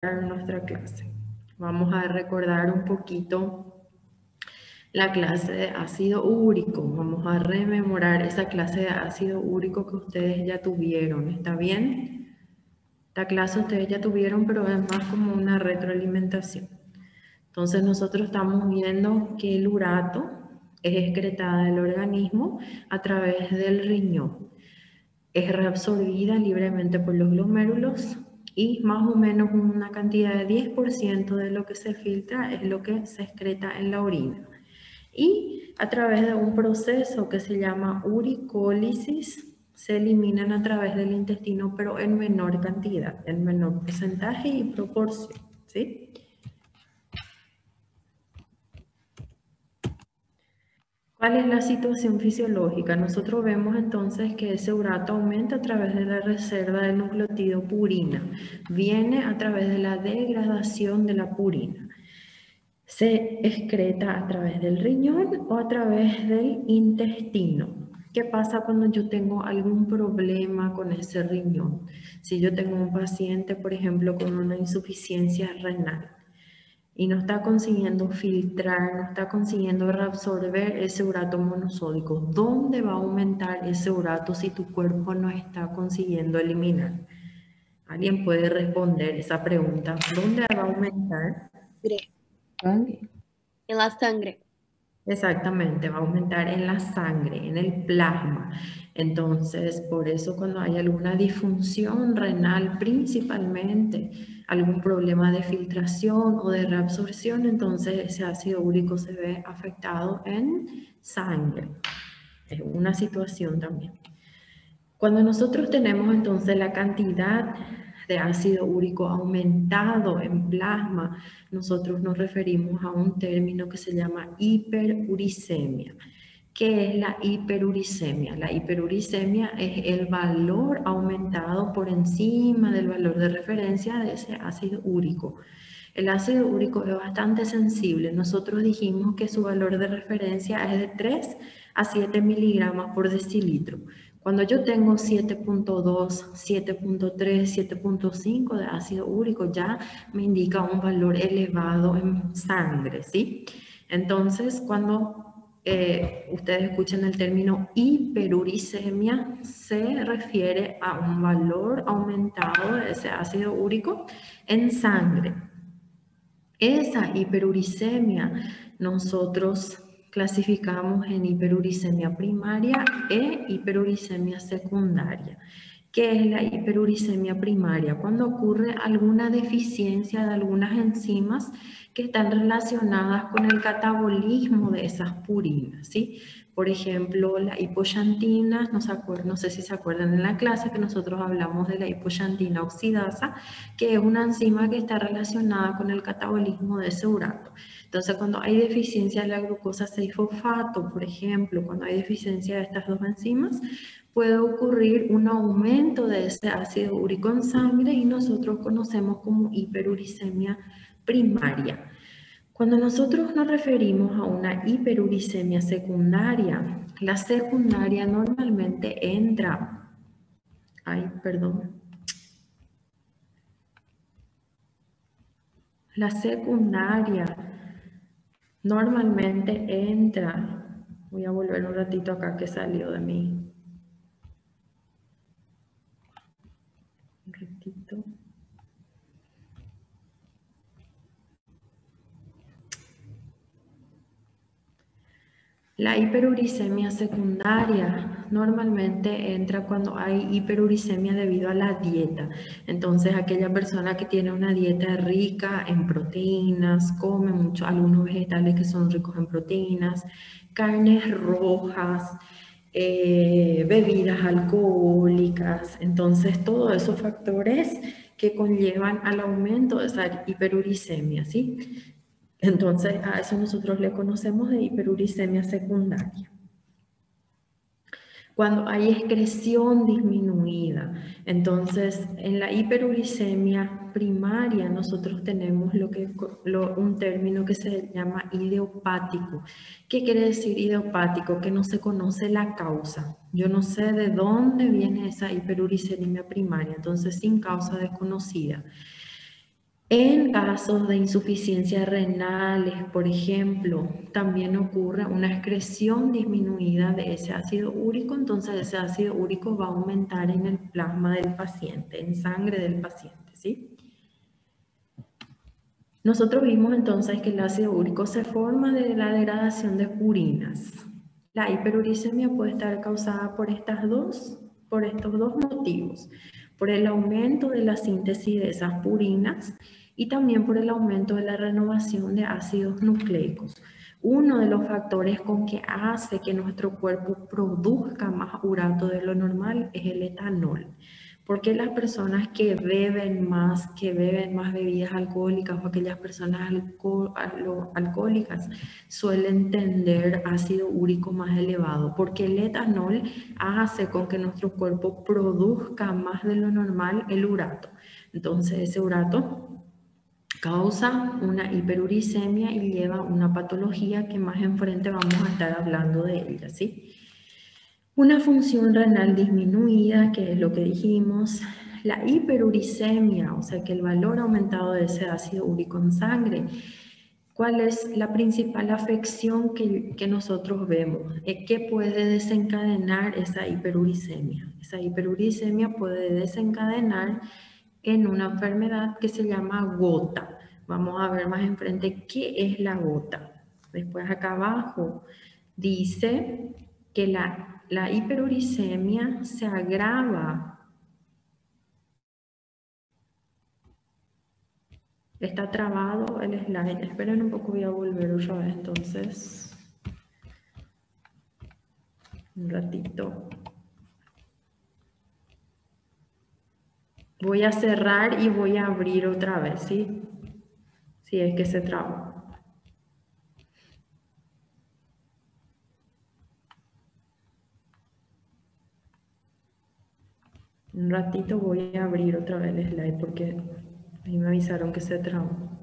Nuestra clase. Vamos a recordar un poquito la clase de ácido úrico. Vamos a rememorar esa clase de ácido úrico que ustedes ya tuvieron. ¿Está bien? Esta clase ustedes ya tuvieron, pero es más como una retroalimentación. Entonces nosotros estamos viendo que el urato es excretada del organismo a través del riñón. Es reabsorbida libremente por los glomérulos y más o menos una cantidad de 10% de lo que se filtra es lo que se excreta en la orina. Y a través de un proceso que se llama uricólisis, se eliminan a través del intestino, pero en menor cantidad, en menor porcentaje y proporción, ¿sí? ¿Cuál es la situación fisiológica? Nosotros vemos entonces que ese urato aumenta a través de la reserva del nucleótido purina. Viene a través de la degradación de la purina. Se excreta a través del riñón o a través del intestino. ¿Qué pasa cuando yo tengo algún problema con ese riñón? Si yo tengo un paciente, por ejemplo, con una insuficiencia renal, y no está consiguiendo filtrar, no está consiguiendo reabsorber ese urato monosódico. ¿Dónde va a aumentar ese urato si tu cuerpo no está consiguiendo eliminar? ¿Alguien puede responder esa pregunta? ¿Dónde va a aumentar? En la sangre. Exactamente, va a aumentar en la sangre, en el plasma. Entonces, por eso cuando hay alguna disfunción renal principalmente, algún problema de filtración o de reabsorción, entonces ese ácido úrico se ve afectado en sangre. Es una situación también. Cuando nosotros tenemos entonces la cantidad de ácido úrico aumentado en plasma, nosotros nos referimos a un término que se llama hiperuricemia. ¿Qué es la hiperuricemia? La hiperuricemia es el valor aumentado por encima del valor de referencia de ese ácido úrico. El ácido úrico es bastante sensible. Nosotros dijimos que su valor de referencia es de 3 a 7 miligramos por decilitro. Cuando yo tengo 7.2, 7.3, 7.5 de ácido úrico, ya me indica un valor elevado en sangre, ¿sí? Entonces, cuando ustedes escuchan el término hiperuricemia, se refiere a un valor aumentado de ese ácido úrico en sangre. Esa hiperuricemia nosotros clasificamos en hiperuricemia primaria e hiperuricemia secundaria. ¿Qué es la hiperuricemia primaria? Cuando ocurre alguna deficiencia de algunas enzimas que están relacionadas con el catabolismo de esas purinas, ¿sí? Por ejemplo, la hipoxantina, no sé si se acuerdan en la clase que nosotros hablamos de la hipoxantina oxidasa, que es una enzima que está relacionada con el catabolismo de ese urato. Entonces, cuando hay deficiencia de la glucosa 6-fosfato, por ejemplo, cuando hay deficiencia de estas dos enzimas, puede ocurrir un aumento de ese ácido úrico en sangre y nosotros conocemos como hiperuricemia primaria. Cuando nosotros nos referimos a una hiperuricemia secundaria, la secundaria normalmente entra, la secundaria normalmente entra, voy a volver un ratito acá que salió de mí, un ratito. La hiperuricemia secundaria normalmente entra cuando hay hiperuricemia debido a la dieta. Entonces, aquella persona que tiene una dieta rica en proteínas, come mucho, algunos vegetales que son ricos en proteínas, carnes rojas, bebidas alcohólicas. Entonces, todos esos factores que conllevan al aumento de esa hiperuricemia, ¿sí? Entonces, a eso nosotros le conocemos de hiperuricemia secundaria. Cuando hay excreción disminuida, entonces en la hiperuricemia primaria nosotros tenemos un término que se llama idiopático. ¿Qué quiere decir idiopático? Que no se conoce la causa. Yo no sé de dónde viene esa hiperuricemia primaria, entonces sin causa desconocida. En casos de insuficiencia renales, por ejemplo, también ocurre una excreción disminuida de ese ácido úrico, entonces ese ácido úrico va a aumentar en el plasma del paciente, en sangre del paciente, ¿sí? Nosotros vimos entonces que el ácido úrico se forma de la degradación de purinas. La hiperuricemia puede estar causada por estos dos motivos, por el aumento de la síntesis de esas purinas y también por el aumento de la renovación de ácidos nucleicos. Uno de los factores con que hace que nuestro cuerpo produzca más urato de lo normal es el etanol. Porque las personas que beben más bebidas alcohólicas o aquellas personas alcohólicas suelen tener ácido úrico más elevado? Porque el etanol hace con que nuestro cuerpo produzca más de lo normal el urato. Entonces ese urato causa una hiperuricemia y lleva a una patología que más enfrente vamos a estar hablando de ella, ¿sí? Una función renal disminuida, que es lo que dijimos, la hiperuricemia, o sea que el valor aumentado de ese ácido úrico en sangre. ¿Cuál es la principal afección que nosotros vemos? ¿Qué puede desencadenar esa hiperuricemia? Esa hiperuricemia puede desencadenar en una enfermedad que se llama gota. Vamos a ver más enfrente qué es la gota. Después acá abajo dice que la hiperuricemia se agrava. Está trabado el slide. Esperen un poco, voy a volver otra vez entonces. Un ratito. Voy a cerrar y voy a abrir otra vez, ¿sí? Si es que se trabó. Un ratito voy a abrir otra vez el slide porque ahí me avisaron que se trabó.